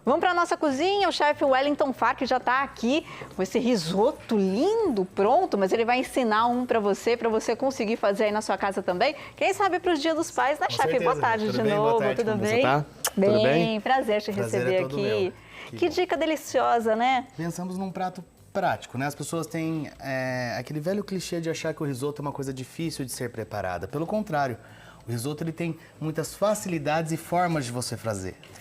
Vamos para a nossa cozinha, o chefe Wellington Farc já está aqui com esse risoto lindo, pronto, mas ele vai ensinar um para você conseguir fazer aí na sua casa também. Quem sabe para os Dias dos Pais, né, chefe? Boa tarde de novo, boa tarde, tudo como bem? Você tá? Bem, tudo bem? Prazer te receber aqui. Que dica deliciosa, né? Pensamos num prato prático, né? As pessoas têm aquele velho clichê de achar que o risoto é uma coisa difícil de ser preparada. Pelo contrário, o risoto ele tem muitas facilidades e formas de você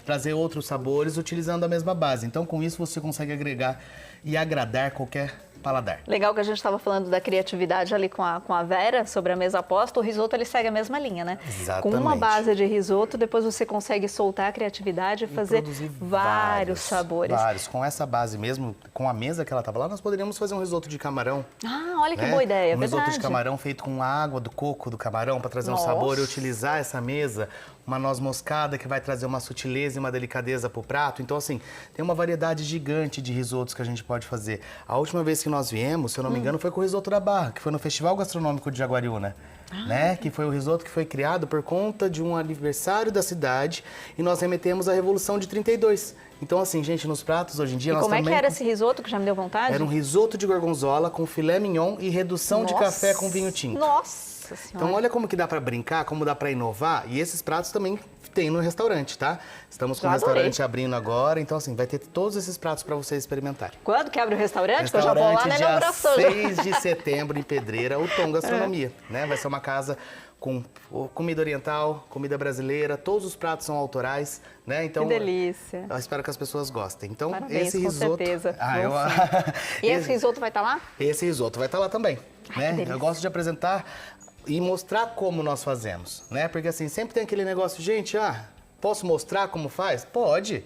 trazer outros sabores utilizando a mesma base. Então, com isso, você consegue agregar e agradar qualquer paladar. Legal que a gente estava falando da criatividade ali com a Vera, sobre a mesa aposta. O risoto, ele segue a mesma linha, né? Exatamente. Com uma base de risoto, depois você consegue soltar a criatividade e fazer vários sabores. Vários. Com essa base mesmo, com a mesa que ela estava lá, nós poderíamos fazer um risoto de camarão. Ah, olha que boa ideia, um verdade. risoto de camarão feito com a água do coco do camarão para trazer um sabor e utilizar essa mesa. Uma noz moscada que vai trazer uma sutileza e uma delicadeza para o prato. Então, assim, tem uma variedade gigante de risotos que a gente pode fazer. A última vez que nós viemos, se eu não me engano, foi com o Risoto da Barra, que foi no Festival Gastronômico de Jaguariúna. Que foi o risoto que foi criado por conta de um aniversário da cidade e nós remetemos à Revolução de 32. Então, assim, gente, nos pratos hoje em dia... E como é que era esse risoto, que já me deu vontade? Era um risoto de gorgonzola com filé mignon e redução de café com vinho tinto. Nossa Senhora! Então, olha como que dá pra brincar, como dá pra inovar. E esses pratos também tem no restaurante, tá? Estamos com o restaurante abrindo agora, então, assim, vai ter todos esses pratos pra vocês experimentarem. Quando que abre o restaurante? Que eu já vou lá na inauguração. 6 de setembro, em Pedreira, o Tom Gastronomia, né? Vai ser uma casa com comida oriental, comida brasileira, todos os pratos são autorais, né? Então, que delícia. Eu espero que as pessoas gostem. Então, parabéns, esse risoto... com certeza. E esse risoto vai estar lá? Esse risoto vai estar lá também, né? Eu gosto de apresentar e mostrar como nós fazemos, né? Porque assim, sempre tem aquele negócio, gente, posso mostrar como faz? Pode.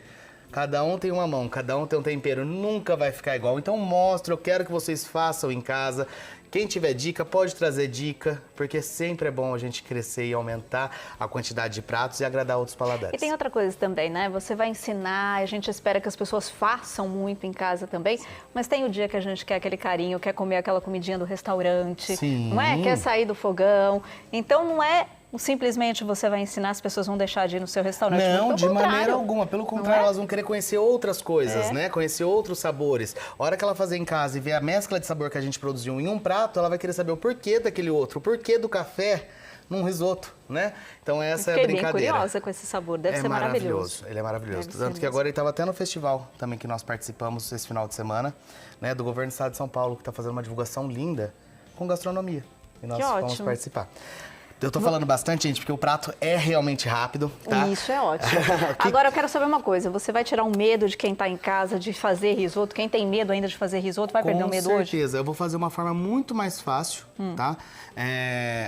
Cada um tem uma mão, cada um tem um tempero, nunca vai ficar igual. Então mostra, eu quero que vocês façam em casa. Quem tiver dica, pode trazer dica, porque sempre é bom a gente crescer e aumentar a quantidade de pratos e agradar outros paladares. E tem outra coisa também, né? Você vai ensinar, a gente espera que as pessoas façam muito em casa também, mas tem o dia que a gente quer aquele carinho, quer comer aquela comidinha do restaurante, não é? Quer sair do fogão. Então não é simplesmente você vai ensinar, as pessoas vão deixar de ir no seu restaurante. Não, de maneira alguma. Pelo contrário, elas vão querer conhecer outras coisas, né? Conhecer outros sabores. A hora que ela fazer em casa e ver a mescla de sabor que a gente produziu em um prato, ela vai querer saber o porquê daquele outro, o porquê do café num risoto, né? Então essa é a brincadeira. Fiquei bem curiosa com esse sabor, deve ser maravilhoso. Ele é maravilhoso. Tanto que agora ele estava até no festival também que nós participamos esse final de semana, né? Do Governo do Estado de São Paulo, que está fazendo uma divulgação linda com gastronomia. E nós vamos participar. Eu tô falando bastante, gente, porque o prato é realmente rápido, tá? Isso é ótimo. Agora eu quero saber uma coisa, você vai tirar o medo de quem tá em casa de fazer risoto? Quem tem medo ainda de fazer risoto vai perder o medo hoje? Com certeza, eu vou fazer uma forma muito mais fácil, tá?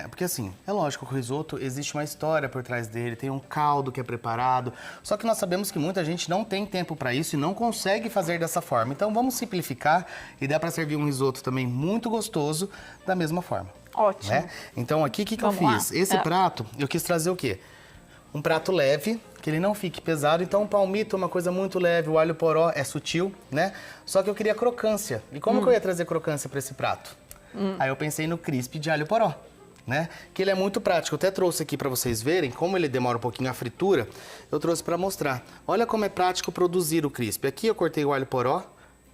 Porque assim, é lógico que o risoto existe uma história por trás dele, tem um caldo que é preparado, só que nós sabemos que muita gente não tem tempo para isso e não consegue fazer dessa forma. Então vamos simplificar e dá para servir um risoto também muito gostoso da mesma forma. Ótimo. Né? Então aqui, o que eu fiz? Esse prato, eu quis trazer o quê? Um prato leve, que ele não fique pesado. Então o palmito é uma coisa muito leve, o alho poró é sutil, né? Só que eu queria crocância. E como que eu ia trazer crocância para esse prato? Aí eu pensei no crisp de alho poró, né? Que ele é muito prático. Eu até trouxe aqui para vocês verem, como ele demora um pouquinho a fritura, eu trouxe para mostrar. Olha como é prático produzir o crisp. Aqui eu cortei o alho poró,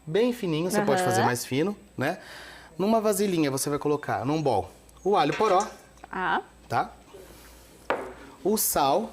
bem fininho, você pode fazer mais fino, né? Numa vasilhinha você vai colocar, num bowl, o alho poró, tá? O sal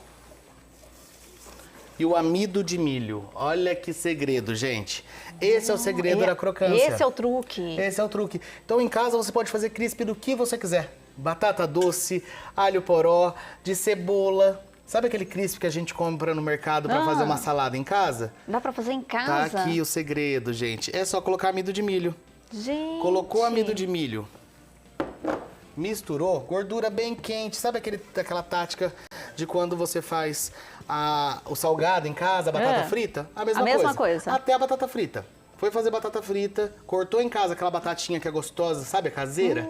e o amido de milho. Olha que segredo, gente. Esse é o segredo da crocância. Esse é o truque. Esse é o truque. Então em casa você pode fazer crisp do que você quiser. Batata doce, alho poró, de cebola. Sabe aquele crisp que a gente compra no mercado para fazer uma salada em casa? Dá para fazer em casa? Tá aqui o segredo, gente. É só colocar amido de milho. Gente. Colocou amido de milho, misturou, gordura bem quente. Sabe aquela tática de quando você faz o salgado em casa, a batata frita? A mesma coisa. Até a batata frita. Foi fazer batata frita, cortou em casa aquela batatinha que é gostosa, sabe, a caseira?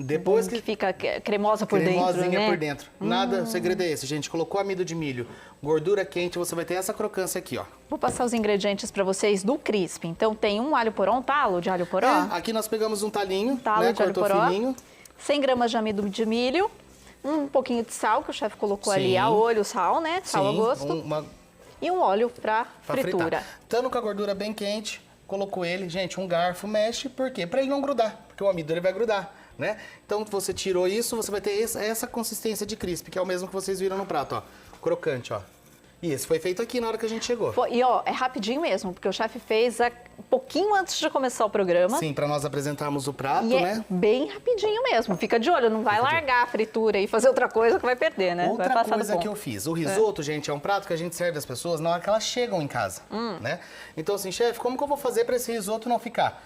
Depois que fica cremosa por dentro, cremosinha né? por dentro. Nada, o segredo é esse, gente. Colocou amido de milho, gordura quente, você vai ter essa crocância aqui, ó. Vou passar os ingredientes para vocês do crisp. Então tem um alho poró, um talo de alho poró. Aqui nós pegamos um talinho, talo de alho poró, fininho. 100 gramas de amido de milho, um pouquinho de sal, que o chefe colocou ali a olho, sal, né? Sal a gosto. e um óleo para fritura. Fritar. Estando com a gordura bem quente, colocou ele, gente, um garfo, mexe, por quê? Para ele não grudar, porque o amido ele vai grudar, né? Então, você tirou isso, você vai ter essa consistência de crisp, que é o mesmo que vocês viram no prato, ó, crocante, ó. E esse foi feito aqui na hora que a gente chegou. E ó, é rapidinho mesmo, porque o chefe fez um pouquinho antes de começar o programa. Sim, para nós apresentarmos o prato, e né? É bem rapidinho mesmo. Fica de olho, não vai largar a fritura e fazer outra coisa que vai perder, né? Outra vai passar coisa que eu fiz. O risoto, gente, é um prato que a gente serve as pessoas na hora que elas chegam em casa, né? Então, assim, chefe, como que eu vou fazer para esse risoto não ficar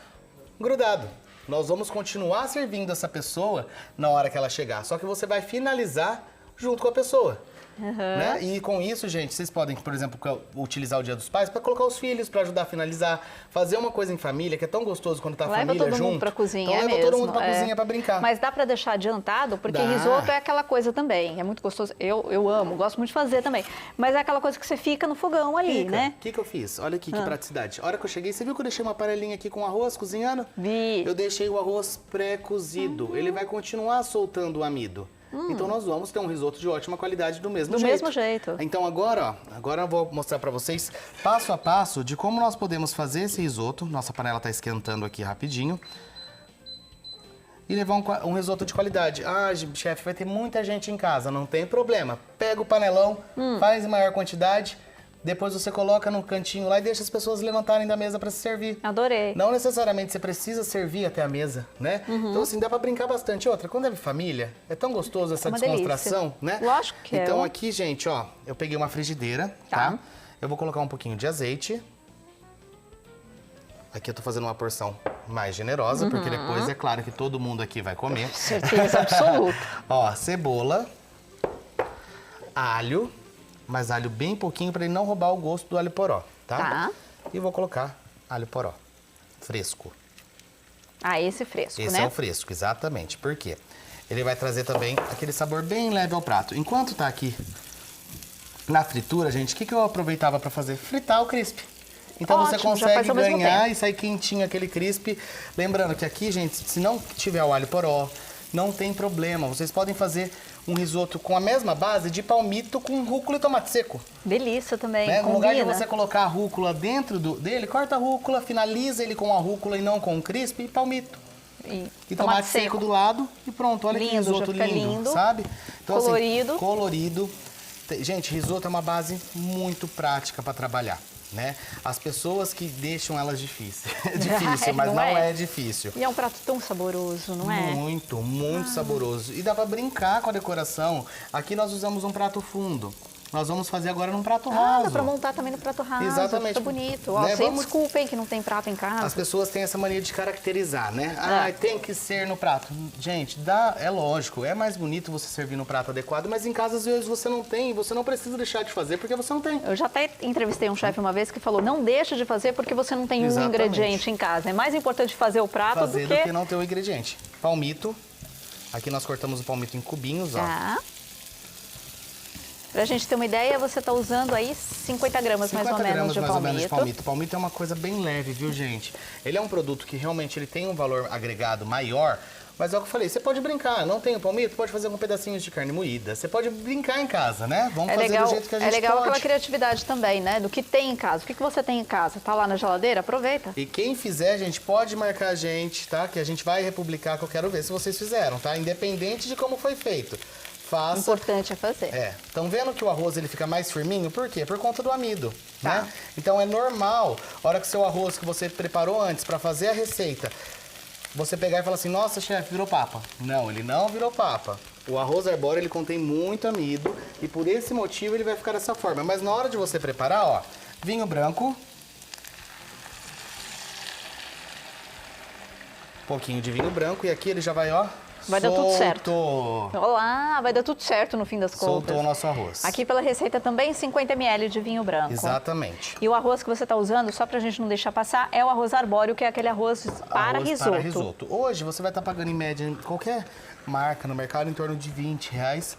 grudado? Nós vamos continuar servindo essa pessoa na hora que ela chegar, só que você vai finalizar junto com a pessoa. Né? E com isso, gente, vocês podem, por exemplo, utilizar o Dia dos Pais para colocar os filhos para ajudar a finalizar, fazer uma coisa em família, que é tão gostoso quando tá a família junto. Leva todo mundo pra cozinha, então, leva todo mundo pra cozinha para brincar. Mas dá para deixar adiantado, porque risoto é aquela coisa também, é muito gostoso. Eu amo, gosto muito de fazer também. Mas é aquela coisa que você fica no fogão ali, né? O que eu fiz? Olha aqui que praticidade. A hora que eu cheguei, você viu que eu deixei uma panelinha aqui com arroz cozinhando? Vi. Eu deixei o arroz pré-cozido. Ele vai continuar soltando o amido. Então nós vamos ter um risoto de ótima qualidade do mesmo jeito. Do mesmo jeito. Então agora, ó, agora eu vou mostrar pra vocês passo a passo de como nós podemos fazer esse risoto. Nossa panela tá esquentando aqui rapidinho. E levar um risoto de qualidade. Ah, chefe, vai ter muita gente em casa, não tem problema. Pega o panelão, faz em maior quantidade. Depois você coloca no cantinho lá e deixa as pessoas levantarem da mesa para se servir. Adorei. Não necessariamente você precisa servir até a mesa, né? Então, assim, dá para brincar bastante. Outra, quando é família, é tão gostoso essa descontração, delícia. Né? Lógico que é. Então, aqui, gente, ó, eu peguei uma frigideira, tá? Eu vou colocar um pouquinho de azeite. Aqui eu tô fazendo uma porção mais generosa, porque depois é claro que todo mundo aqui vai comer. Certeza absoluta. Ó, cebola, alho. Mas alho bem pouquinho para ele não roubar o gosto do alho poró, tá? E vou colocar alho poró, fresco. Ah, esse fresco, né? Esse é o fresco, exatamente. Por quê? Ele vai trazer também aquele sabor bem leve ao prato. Enquanto tá aqui na fritura, gente, o que eu aproveitava para fazer? Fritar o crisp. Então ótimo, você consegue ganhar e sair quentinho aquele crisp. Lembrando que aqui, gente, se não tiver o alho poró, não tem problema. Vocês podem fazer um risoto com a mesma base de palmito com rúcula e tomate seco. Delícia também, né? No lugar de você colocar a rúcula dentro dele, corta a rúcula, finaliza ele com a rúcula e não com o crisp e palmito. E tomate seco do lado e pronto. Olha que risoto lindo, sabe? Então, colorido. Assim, colorido. Gente, risoto é uma base muito prática para trabalhar. Né? As pessoas que deixam elas difícil. É difícil, mas não é difícil. E é um prato tão saboroso, não é? Muito, muito saboroso. E dá pra brincar com a decoração. Aqui nós usamos um prato fundo. Nós vamos fazer agora num prato raso. Dá pra montar também no prato raso. Exatamente. Fica bonito. Ó, desculpem que não tem prato em casa. As pessoas têm essa mania de caracterizar, né? Tem que ser no prato. Gente, é lógico, é mais bonito você servir no prato adequado, mas em casa às vezes você não tem, você não precisa deixar de fazer porque você não tem. Eu já até entrevistei um chefe uma vez que falou, não deixa de fazer porque você não tem um ingrediente em casa. É mais importante fazer o prato do que não ter o ingrediente. Palmito. Aqui nós cortamos o palmito em cubinhos, ó. Pra gente ter uma ideia, você tá usando aí 50 gramas mais ou menos de palmito. Palmito é uma coisa bem leve, viu, gente? Ele é um produto que realmente ele tem um valor agregado maior, mas é o que eu falei, você pode brincar, não tem o palmito, pode fazer com pedacinhos de carne moída, você pode brincar em casa, né? Vamos fazer do jeito que a gente pode. É legal aquela criatividade também, né? Do que tem em casa. O que você tem em casa? Tá lá na geladeira? Aproveita. E quem fizer, gente, pode marcar a gente, tá? Que a gente vai republicar, que eu quero ver se vocês fizeram, tá? Independente de como foi feito. O importante é fazer. Estão vendo que o arroz ele fica mais firminho? Por quê? Por conta do amido, né? Então é normal, a hora que seu arroz que você preparou antes para fazer a receita, você pegar e falar assim, nossa, chefe, virou papa. Não, ele não virou papa. O arroz arbóreo, ele contém muito amido e por esse motivo ele vai ficar dessa forma. Mas na hora de você preparar, ó, vinho branco, um pouquinho de vinho branco e aqui ele já vai, ó, vai dar tudo certo. Olá, vai dar tudo certo no fim das contas. Soltou o nosso arroz. Aqui pela receita também 50 ml de vinho branco. Exatamente. E o arroz que você está usando, só pra gente não deixar passar, é o arroz arbóreo, que é aquele arroz para risoto. Hoje você vai estar pagando em média em qualquer marca no mercado em torno de R$20.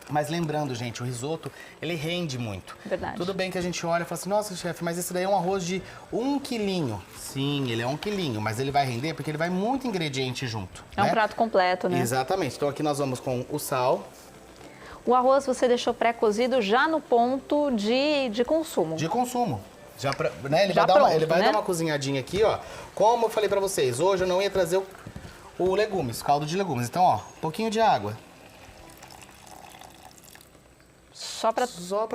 Mas lembrando, gente, o risoto, ele rende muito. Verdade. Tudo bem que a gente olha e fala assim, nossa, chefe, mas esse daí é um arroz de 1 quilinho. Sim, ele é 1 quilinho, mas ele vai render porque ele vai muito ingrediente junto. É um prato completo, né? Exatamente. Então aqui nós vamos com o sal. O arroz você deixou pré-cozido já no ponto de consumo. De consumo. Já né, ele já vai, pronto, ele vai né? dar uma cozinhadinha aqui, ó. Como eu falei pra vocês, hoje eu não ia trazer o legumes, caldo de legumes. Então, ó, um pouquinho de água. Só pra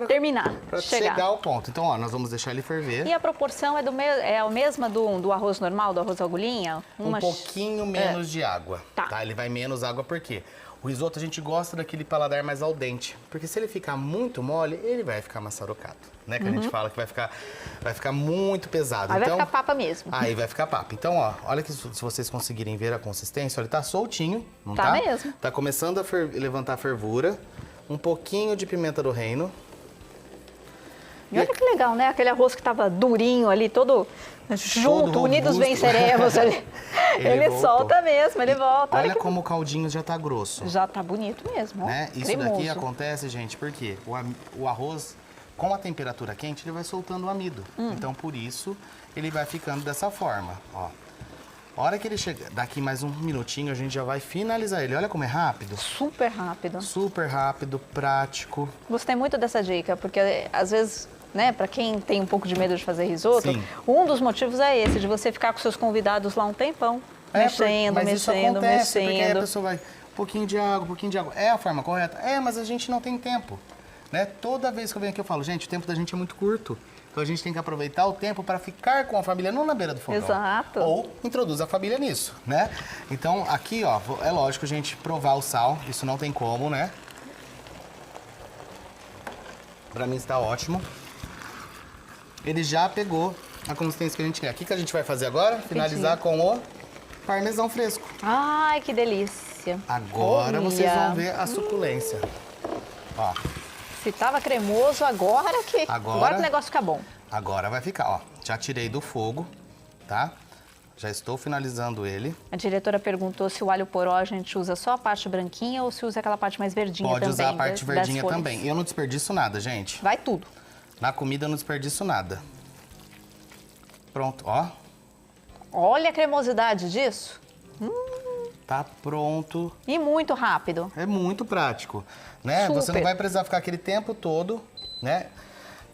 terminar, pra chegar ao ponto. Então, ó, nós vamos deixar ele ferver. E a proporção é a mesma do arroz normal, do arroz agulhinha? Um pouquinho menos de água. Tá. Ele vai menos água, por quê? O risoto a gente gosta daquele paladar mais al dente. Porque se ele ficar muito mole, ele vai ficar maçarocado. Né? Que a gente fala que vai ficar muito pesado. Aí então, vai ficar papa mesmo. Aí vai ficar papa. Então, ó, olha que se vocês conseguirem ver a consistência, ele tá soltinho, não tá? Tá mesmo. Tá começando a levantar a fervura. Um pouquinho de pimenta do reino. E olha que legal, né? Aquele arroz que tava durinho ali, todo junto, unidos robusto. venceremos ali. Ele solta mesmo, ele volta. Olha como o caldinho já tá grosso. Já tá bonito mesmo, ó. Né? Isso cremoso. daqui acontece, gente, porque o arroz, com a temperatura quente, ele vai soltando o amido. Então, por isso, ele vai ficando dessa forma, ó. A hora que ele chegar, daqui mais um minutinho, a gente já vai finalizar ele. Olha como é rápido. Super rápido. Super rápido, prático. Gostei muito dessa dica, porque às vezes, né, para quem tem um pouco de medo de fazer risoto, Sim. um dos motivos é esse, de você ficar com seus convidados lá um tempão, mexendo, mas isso acontece, mexendo. Porque aí a pessoa vai, um pouquinho de água, um pouquinho de água. É a forma correta? É, mas a gente não tem tempo. Né? Toda vez que eu venho aqui eu falo, gente, o tempo da gente é muito curto. Então a gente tem que aproveitar o tempo para ficar com a família, não na beira do fogão. Exato. Ou introduz a família nisso, né? Então aqui, ó, é lógico a gente provar o sal, isso não tem como, né? Pra mim está ótimo. Ele já pegou a consistência que a gente quer. O que a gente vai fazer agora? Finalizar com o parmesão fresco. Ai, que delícia. Agora Olha. vocês vão ver a suculência. Ó. Se tava cremoso, agora que o negócio fica bom. Agora vai ficar, ó. Já tirei do fogo, tá? Já estou finalizando ele. A diretora perguntou se o alho poró a gente usa só a parte branquinha ou se usa aquela parte mais verdinha também. Pode usar a parte verdinha folhas. também. Eu não desperdiço nada, gente. Vai tudo. Na comida eu não desperdiço nada. Pronto, ó. Olha a cremosidade disso. Tá pronto. E muito rápido. É muito prático, né? Super. Você não vai precisar ficar aquele tempo todo, né?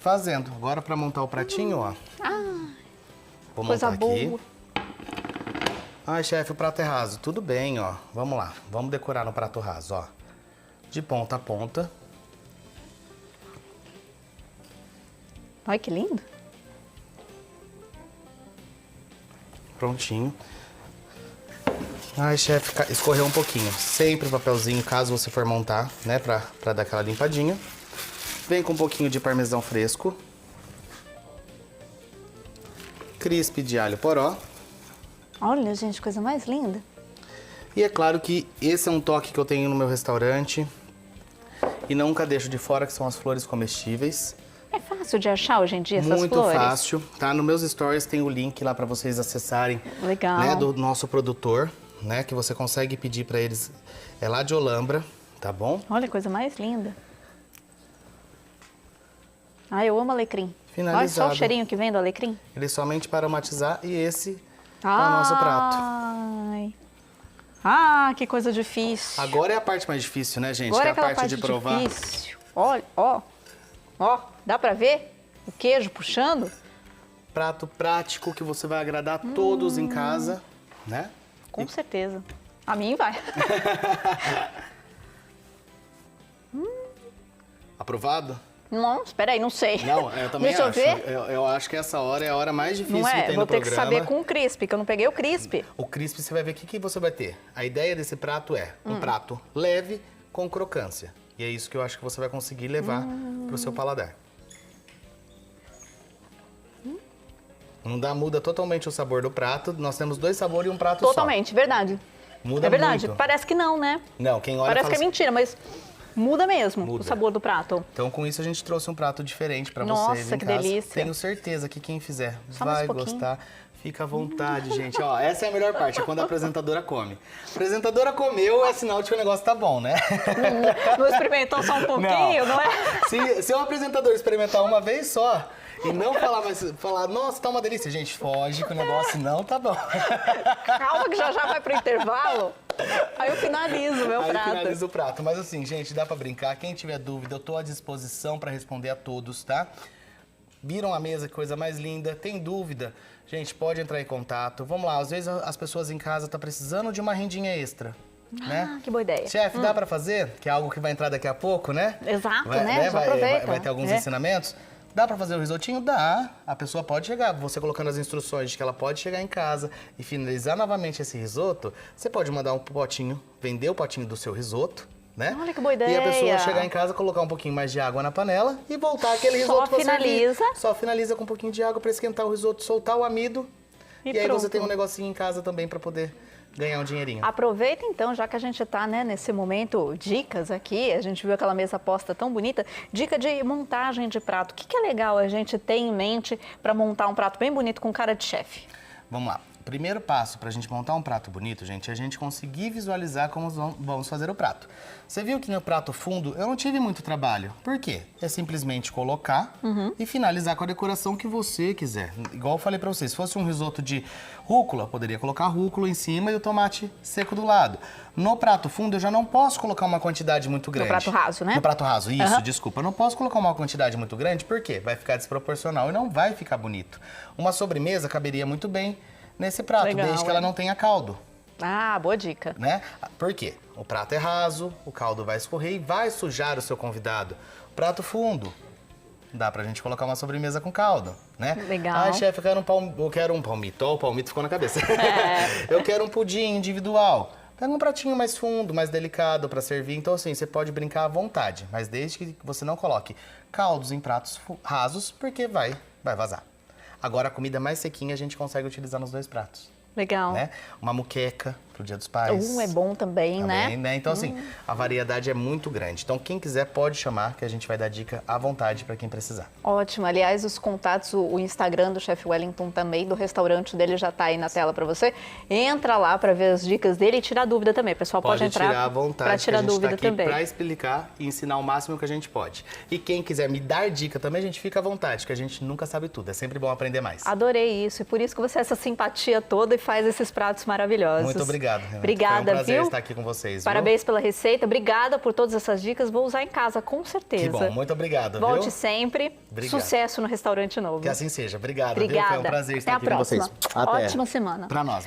Fazendo. Agora para montar o pratinho, ó. Vou coisa montar aqui. boa. Ai, chefe, o prato é raso. Tudo bem, ó. Vamos lá. Vamos decorar no prato raso, ó. De ponta a ponta. Olha que lindo. Prontinho. Ai, chefe, escorreu um pouquinho. Sempre papelzinho, caso você for montar, né? Pra dar aquela limpadinha. Vem com um pouquinho de parmesão fresco. Crisp de alho poró. Olha, gente, coisa mais linda. E é claro que esse é um toque que eu tenho no meu restaurante. E nunca deixo de fora, que são as flores comestíveis. É fácil de achar hoje em dia essas Muito flores? fácil, tá? Nos meus stories tem o link lá para vocês acessarem. Legal. Né, do nosso produtor, né? Que você consegue pedir para eles. É lá de Olambra, tá bom? Olha, coisa mais linda. Ah, eu amo alecrim. Finalizado. Olha só o cheirinho que vem do alecrim. Ele é somente para aromatizar e esse é o nosso prato. Ai. Ah, que coisa difícil. Agora é a parte mais difícil, né, gente? Agora que é a parte de provar. difícil. Olha, ó. Ó, dá pra ver o queijo puxando? Prato prático que você vai agradar todos em casa, né? Com certeza. A mim vai. Aprovado? Não, espera aí, não sei. Não, eu também Deixa acho. eu ver. Eu acho que essa hora é a hora mais difícil Não que é? tem Vou no ter que programa. saber com o crisp, que eu não peguei o crisp. O crisp você vai ver o que você vai ter. A ideia desse prato é um prato leve com crocância. E é isso que eu acho que você vai conseguir levar pro seu paladar. Muda totalmente o sabor do prato. Nós temos 2 sabores e um prato Totalmente, verdade. só. Muda É verdade. muito. Parece que não, né? Não, quem olha Parece fala que é mentira, mas muda mesmo Muda. o sabor do prato. Então, com isso, a gente trouxe um prato diferente pra Nossa, vocês em que casa. delícia. Tenho certeza que quem fizer Só mais vai um pouquinho. gostar. Fica à vontade, gente. Ó, essa é a melhor parte, é quando a apresentadora come. A apresentadora comeu, é sinal de que o negócio tá bom, né? Não experimentou só um pouquinho, não é? Se o apresentador experimentar uma vez só e não falar, nossa, tá uma delícia, gente, foge que o negócio não tá bom. Calma que já vai pro intervalo. Aí eu finalizo o meu prato. Aí finalizo o prato. Mas assim, gente, dá pra brincar. Quem tiver dúvida, eu tô à disposição pra responder a todos, tá? Viram a mesa, que coisa mais linda. Tem dúvida? Gente, pode entrar em contato. Vamos lá, às vezes as pessoas em casa estão precisando de uma rendinha extra. Né? Que boa ideia. Chefe, dá pra fazer? Que é algo que vai entrar daqui a pouco, né? Exato, vai, né? Já aproveita. Vai ter alguns ensinamentos. Dá pra fazer o risotinho? Dá. A pessoa pode chegar, você colocando as instruções de que ela pode chegar em casa e finalizar novamente esse risoto, você pode mandar um potinho, vender o potinho do seu risoto, né? Olha que boa ideia. E a pessoa chegar em casa, colocar um pouquinho mais de água na panela e voltar aquele risoto pra finaliza. servir. Só finaliza com um pouquinho de água pra esquentar o risoto, soltar o amido. E aí você tem um negocinho em casa também pra poder ganhar um dinheirinho. Aproveita então, já que a gente está, né, nesse momento, dicas aqui, a gente viu aquela mesa posta tão bonita, dica de montagem de prato. O que é legal a gente ter em mente para montar um prato bem bonito com cara de chefe? Vamos lá. Primeiro passo para a gente montar um prato bonito, gente, é a gente conseguir visualizar como vamos fazer o prato. Você viu que no prato fundo eu não tive muito trabalho. Por quê? É simplesmente colocar e finalizar com a decoração que você quiser. Igual eu falei para vocês, se fosse um risoto de rúcula, poderia colocar rúcula em cima e o tomate seco do lado. No prato fundo eu já não posso colocar uma quantidade muito grande. No prato raso, né? No prato raso, isso, desculpa. Eu não posso colocar uma quantidade muito grande, por quê? Vai ficar desproporcional e não vai ficar bonito. Uma sobremesa caberia muito bem nesse prato, Legal, desde que ela não tenha caldo. Ah, boa dica. Né? Por quê? O prato é raso, o caldo vai escorrer e vai sujar o seu convidado. Prato fundo, dá pra gente colocar uma sobremesa com caldo, né? Legal. Ah, chefe, eu quero um palmito. Ó, o palmito ficou na cabeça. Eu quero um pudim individual. Pega um pratinho mais fundo, mais delicado pra servir. Então, assim, você pode brincar à vontade, mas desde que você não coloque caldos em pratos rasos, porque vai vazar. Agora, a comida mais sequinha a gente consegue utilizar nos dois pratos. Legal. Né? Uma moqueca pro Dia dos Pais. É bom também, né? Então, assim, a variedade é muito grande. Então, quem quiser pode chamar, que a gente vai dar dica à vontade para quem precisar. Ótimo. Aliás, os contatos, o Instagram do Chef Wellington também, do restaurante dele, já tá aí na tela para você. Entra lá para ver as dicas dele e tirar dúvida também. O pessoal pode entrar tirar à vontade, para tirar dúvida tá aqui também. Para explicar e ensinar o máximo que a gente pode. E quem quiser me dar dica também, a gente fica à vontade, que a gente nunca sabe tudo. É sempre bom aprender mais. Adorei isso. E por isso que você é essa simpatia toda e faz esses pratos maravilhosos. Muito obrigado, Renata. Obrigada, Foi um prazer viu? estar aqui com vocês. Parabéns pela receita. Obrigada por todas essas dicas. Vou usar em casa, com certeza. Que bom. Muito obrigado, Volte viu? sempre. Obrigado. Sucesso no restaurante novo. Que assim seja. Obrigado, Obrigada. viu? Foi um prazer estar Até aqui a próxima. com vocês. Até. Ótima semana. Para nós.